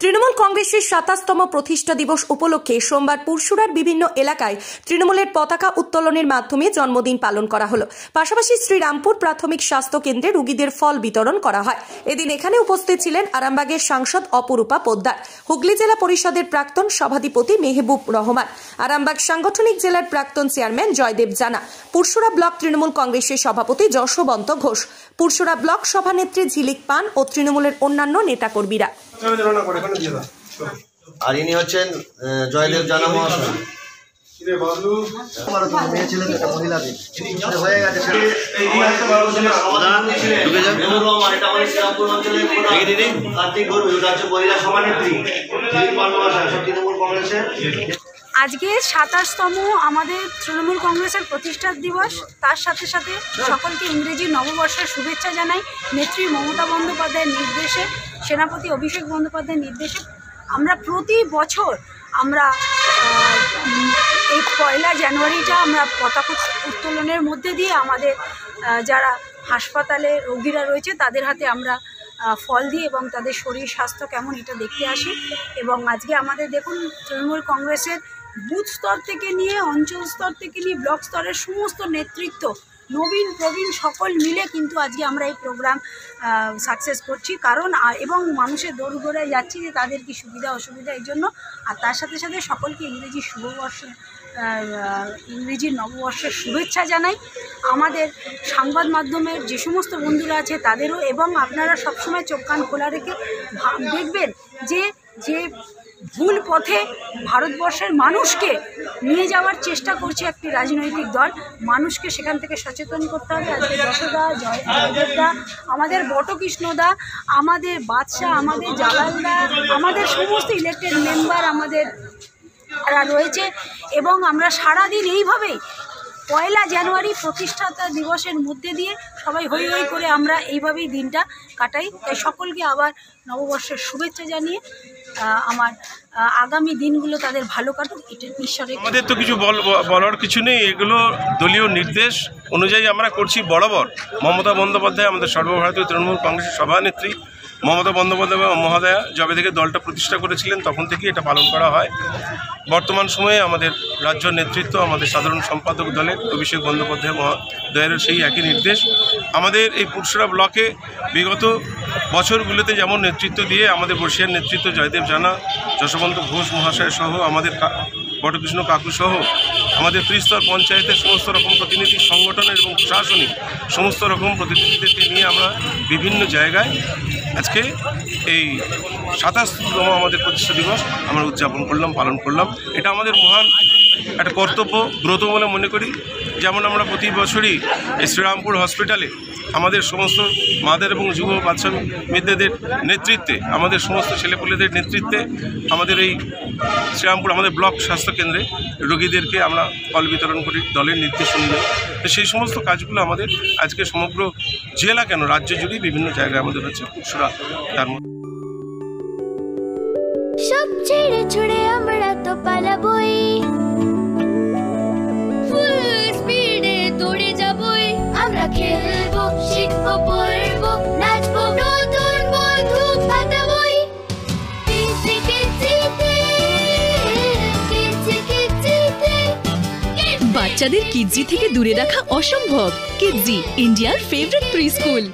তৃণমূল কংগ্রেসের ২৭তম প্রতিষ্ঠা দিবস উপলক্ষে সোমবার পুরসুরার বিভিন্ন এলাকায় তৃণমূলের পতাকা উত্তোলনের মাধ্যমে জন্মদিন পালন করা হলো। পাশাপাশি শ্রীরামপুর প্রাথমিক স্বাস্থ্য কেন্দ্রে রোগীদের ফল বিতরণ করা হয়। এদিন এখানে উপস্থিত ছিলেন আরামবাগের সাংসদ অপরূপা পোদ্দার, হুগলি জেলা পরিষদের প্রাক্তন সভাধিপতি মেহবুব রহমান, আরামবাগ সাংগঠনিক জেলার প্রাক্তন চেয়ারম্যান জয়দেব জানা, পুরসুরা ব্লক তৃণমূল কংগ্রেসের সভাপতি যশবন্ত ঘোষ, পুরসুরা ব্লক সভানেত্রী ঝিলিক পান ও তৃণমূলের অন্যান্য নেতাকর্মীরা। আর ইনি হচ্ছেন জয়দেব জানা মহাশয়। আজকে ২৭তম আমাদের তৃণমূল কংগ্রেসের প্রতিষ্ঠা দিবস। তার সাথে সাথে সকলকে ইংরেজি নববর্ষের শুভেচ্ছা জানাই। নেত্রী মমতা বন্দ্যোপাধ্যায়ের নির্দেশে, সেনাপতি অভিষেক বন্দ্যোপাধ্যায়ের নির্দেশে আমরা প্রতি বছর আমরা এই ১লা জানুয়ারিটা আমরা পতাকা উত্তোলনের মধ্যে দিয়ে আমাদের যারা হাসপাতালে রোগীরা রয়েছে তাদের হাতে আমরা ফল দিই এবং তাদের শরীর স্বাস্থ্য কেমন এটা দেখতে আসি। এবং আজকে আমাদের দেখুন তৃণমূল কংগ্রেসের বুথ স্তর থেকে নিয়ে অঞ্চল স্তর থেকে নিয়ে ব্লক স্তরের সমস্ত নেতৃত্ব নবীন প্রবীণ সকল মিলে কিন্তু আজকে আমরা এই প্রোগ্রাম সাকসেস করছি। কারণ এবং মানুষের দৌড়গোড়ায় যাচ্ছি যে তাদের কি সুবিধা অসুবিধা এই জন্য। আর তার সাথে সাথে সকলকে ইংরেজি নববর্ষের শুভেচ্ছা জানাই। আমাদের সংবাদ মাধ্যমের যে সমস্ত বন্ধুরা আছে তাদেরও, এবং আপনারা সবসময় চোখ কান খোলা রেখে দেখবেন যে ভুল পথে ভারতবর্ষের মানুষকে নিয়ে যাওয়ার চেষ্টা করছে একটি রাজনৈতিক দল। মানুষকে সেখান থেকে সচেতন করতে হবে। আজকে যশোদা, জয়দেবদা, আমাদের বটকৃষ্ণদা, আমাদের বাদশাহ, আমাদের জালালদা, আমাদের সমস্ত ইলেক্টেড মেম্বার আমাদের রয়েছে। এবং আমরা সারাদিন এইভাবেই ১লা জানুয়ারি প্রতিষ্ঠাতা দিবসের মধ্যে দিয়ে সবাই হই হই করে আমরা এইভাবেই দিনটা কাটাই। তাই সকলকে আবার নববর্ষের শুভেচ্ছা জানিয়ে আমার আগামী দিনগুলো তাদের ভালো কাটুক, এটা ঈশ্বরের। আমাদের তো কিছু বলার কিছু নেই, এগুলো দলীয় নির্দেশ অনুযায়ী আমরা করছি। বরাবর মমতা বন্দ্যোপাধ্যায় আমাদের সর্বভারতীয় তৃণমূল কংগ্রেসের সভানেত্রী মমতা বন্দ্যোপাধ্যায় মহোদয়া যবে থেকে দলটা প্রতিষ্ঠা করেছিলেন তখন থেকে এটা পালন করা হয়। বর্তমান সময়ে আমাদের রাজ্য নেতৃত্ব, আমাদের সাধারণ সম্পাদক দলের অভিষেক বন্দ্যোপাধ্যায় মহোদয়ের সেই একই নির্দেশ। আমাদের এই পুরসুরা ব্লকে বিগত বছরগুলোতে যেমন নেতৃত্ব দিয়ে আমাদের বর্ষিয়ার নেতৃত্ব জয়দেব জানা, যশবন্ত ঘোষ মহাশয় সহ আমাদের বটকৃষ্ণ কাকু সহ আমাদের ত্রিস্তর পঞ্চায়েতের সমস্ত রকম প্রতিনিধি সংগঠনের এবং প্রশাসনিক সমস্ত রকম প্রতিনিধিদেরকে নিয়ে আমরা বিভিন্ন জায়গায় আজকে এই ২৭তম আমাদের প্রতিষ্ঠা দিবস আমরা উদযাপন করলাম, পালন করলাম। এটা আমাদের মহান একটা কর্তব্য, ব্রত বলে মনে করি। যেমন আমরা প্রতি বছরই এই শ্রীরামপুর হসপিটালে আমাদের সমস্ত মাদের এবং যুব বাচ্চা মেয়েদের নেতৃত্বে, আমাদের সমস্ত ছেলেপুলেদের নেতৃত্বে আমাদের এই শ্রীরামপুর আমাদের ব্লক স্বাস্থ্যকেন্দ্রে রোগীদেরকে আমরা ফল বিতরণ করি দলের নির্দেশ অনুযায়ী। তো সেই সমস্ত কাজগুলো আমাদের আজকে সমগ্র জেলা কেন রাজ্য জুড়েই বিভিন্ন জায়গায় আমাদের হচ্ছে পুরসুরা। তার মধ্যে সব ছেড়ে ছুড়ে আমরা তো পালাবই, ফুল স্পিডে দৌড়ে যাবই, আমরা খেলবো, শিখবো, পড়বো, নাচবো, নতুন বন্ধু পাতাবই। বাচ্চাদের কিডজি থেকে দূরে রাখা অসম্ভব। কিডজি, ইন্ডিয়ার ফেভারিট প্রি স্কুল।